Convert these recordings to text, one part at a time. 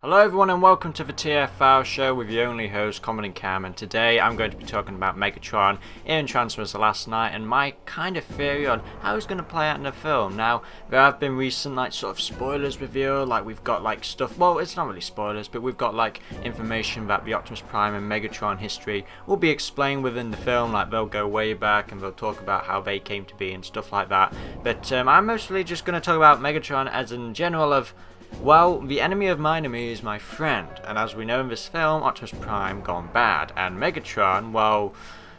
Hello everyone and welcome to the TFL show with your only host Comodin and today I'm going to be talking about Megatron in Transformers The Last Night and my kind of theory on how it's going to play out in the film. Now there have been recent sort of spoilers revealed, we've got stuff, well it's not really spoilers, but we've got information that the Optimus Prime and Megatron history will be explained within the film, they'll go way back and they'll talk about how they came to be and stuff like that. But I'm mostly just going to talk about Megatron as in general of, well, the enemy of my enemy is my friend, and as we know in this film, Optimus Prime gone bad, and Megatron, well,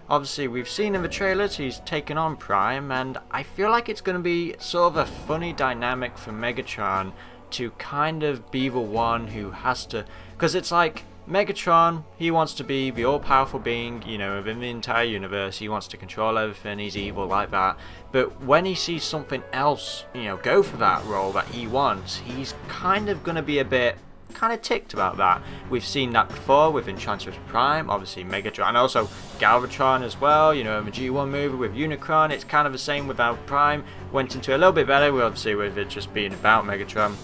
obviously we've seen in the trailers he's taken on Prime, and I feel like it's going to be sort of a funny dynamic for Megatron to kind of be the one who has to, because it's Megatron, he wants to be the all-powerful being, within the entire universe. He wants to control everything, he's evil like that. But when he sees something else, go for that role that he wants, he's kind of going to be a bit ticked about that. We've seen that before within Transformers Prime, obviously Megatron, and also Galvatron as well, in the G1 movie with Unicron. It's kind of the same without Prime. Went into a little bit better, obviously with it just being about Megatron.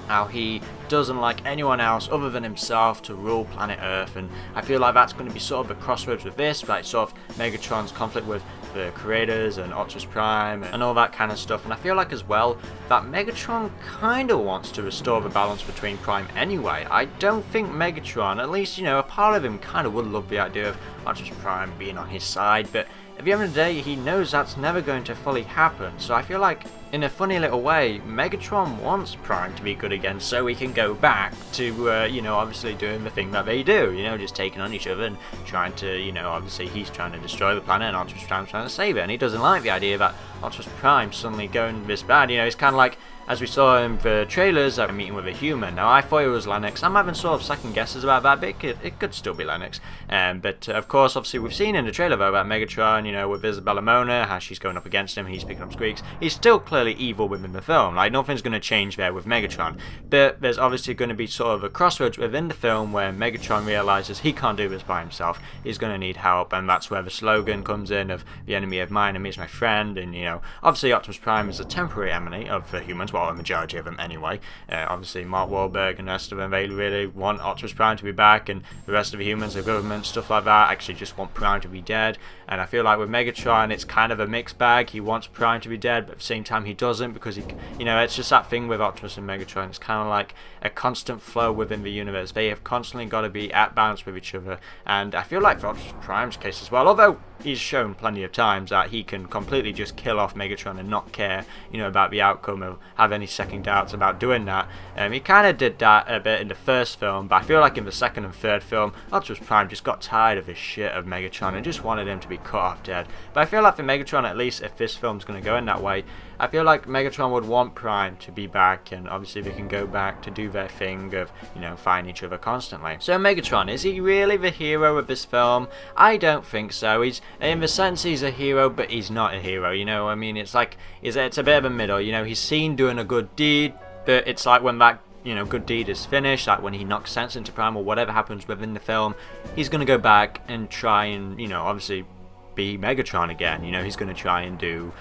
How he doesn't like anyone else other than himself to rule planet Earth, and I feel like that's going to be sort of a crossroads with this, sort of Megatron's conflict with the creators and Optimus Prime and all that kind of stuff. And I feel like as well that Megatron kind of wants to restore the balance between Prime anyway. I don't think Megatron, at least a part of him kind of would love the idea of Optimus Prime being on his side, but at the end of the day he knows that's never going to fully happen. So I feel like in a funny little way Megatron wants Prime to be good again so he can go back to obviously doing the thing that they do, just taking on each other and trying to, obviously he's trying to destroy the planet and Optimus Prime's trying to save it, and he doesn't like the idea that Optimus Prime suddenly going this bad. It's kind of like, as we saw in the trailers, a meeting with a human. Now I thought it was Lennox. I'm having sort of second guesses about that, but it could still be Lennox. But of course, obviously we've seen in the trailer though about Megatron, with Isabella Mona, how she's going up against him, he's picking up squeaks. He's still clearly evil within the film. Nothing's going to change there with Megatron. But there's obviously going to be sort of a crossroads within the film where Megatron realizes he can't do this by himself. He's going to need help, and that's where the slogan comes in of the enemy of my enemy is my friend. And obviously Optimus Prime is a temporary enemy of the humans. Well, a majority of them anyway. Obviously Mark Wahlberg and the rest of them, they really want Optimus Prime to be back, and the rest of the humans, the government, stuff like that, actually just want Prime to be dead. And I feel like with Megatron it's kind of a mixed bag. He wants Prime to be dead, but at the same time he doesn't, because it's just that thing with Optimus and Megatron. It's kind of like a constant flow within the universe. They have constantly got to be at balance with each other, and I feel like for Optimus Prime's case as well, although he's shown plenty of times that he can completely just kill off Megatron and not care, about the outcome or have any second doubts about doing that. He kind of did that a bit in the first film, but I feel like in the second and third film, Optimus Prime just got tired of this shit of Megatron and just wanted him to be cut off dead. But I feel like for Megatron, at least if this film's going to go in that way, I feel like Megatron would want Prime to be back, and obviously they can go back to do their thing of, fighting each other constantly. So Megatron, is he really the hero of this film? I don't think so. He's, in the sense he's a hero, but he's not a hero, I mean, it's a bit of a middle, he's seen doing a good deed, but it's like when that good deed is finished, like when he knocks sense into Prime or whatever happens within the film, he's going to go back and try and, obviously be Megatron again. He's going to try and do,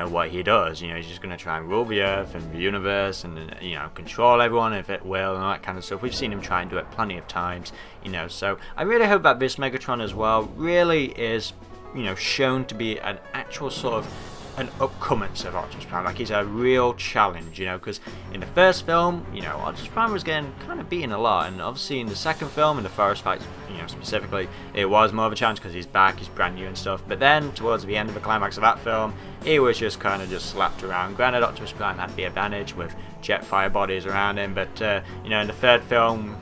what he does. He's just going to try and rule the Earth and the universe and, control everyone if it will and all that kind of stuff. We've seen him try and do it plenty of times, so I really hope that this Megatron as well really is, shown to be an actual sort of an upcoming of Optimus Prime, he's a real challenge, because in the first film, Optimus Prime was getting kind of beaten a lot, and obviously in the second film, in the forest fights, specifically, it was more of a challenge because he's back, he's brand new and stuff. But then towards the end of the climax of that film, he was just kind of just slapped around. Granted, Optimus Prime had the advantage with jet fire bodies around him, but in the third film,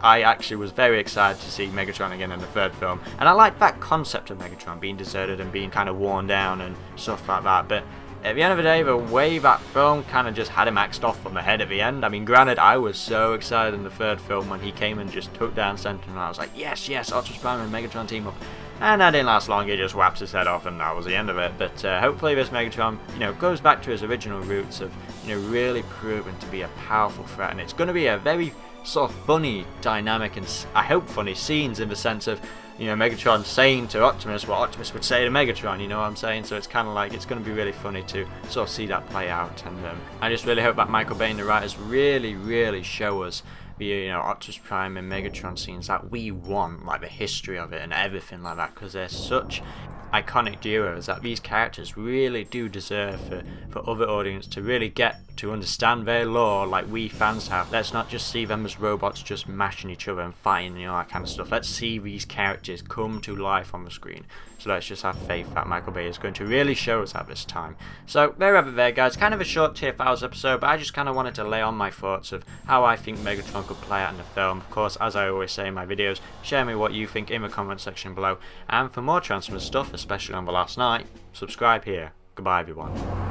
I actually was very excited to see Megatron again in the third film, and I like that concept of Megatron being deserted and being kind of worn down and stuff like that. But at the end of the day, the way that film kind of just had him axed off from the head at the end, I mean, granted, I was so excited in the third film when he came and just took down Sentinel, and I was like, yes, Optimus Prime and Megatron team up. And that didn't last long, he just whaps his head off and that was the end of it. But hopefully this Megatron, goes back to his original roots of, really proving to be a powerful threat. And it's going to be a very sort of funny dynamic, and I hope funny scenes in the sense of, Megatron saying to Optimus what Optimus would say to Megatron, you know what I'm saying? So it's kind of like, it's going to be really funny to sort of see that play out. And I just really hope that Michael Bay and the writers really show us the Optimus Prime and Megatron scenes that we want, like the history of it and everything like that, because they're such iconic duos that these characters really do deserve for other audience to really get to understand their lore like we fans have. Let's not just see them as robots just mashing each other and fighting, that kind of stuff. Let's see these characters come to life on the screen. So let's just have faith that Michael Bay is going to really show us at this time. So there we have it there, guys. Kind of a short Tier Files episode, but I just kind of wanted to lay on my thoughts of how I think Megatron could play out in the film. Of course, as I always say in my videos, share me what you think in the comment section below. And for more Transformers stuff, especially on the last night, subscribe here. Goodbye, everyone.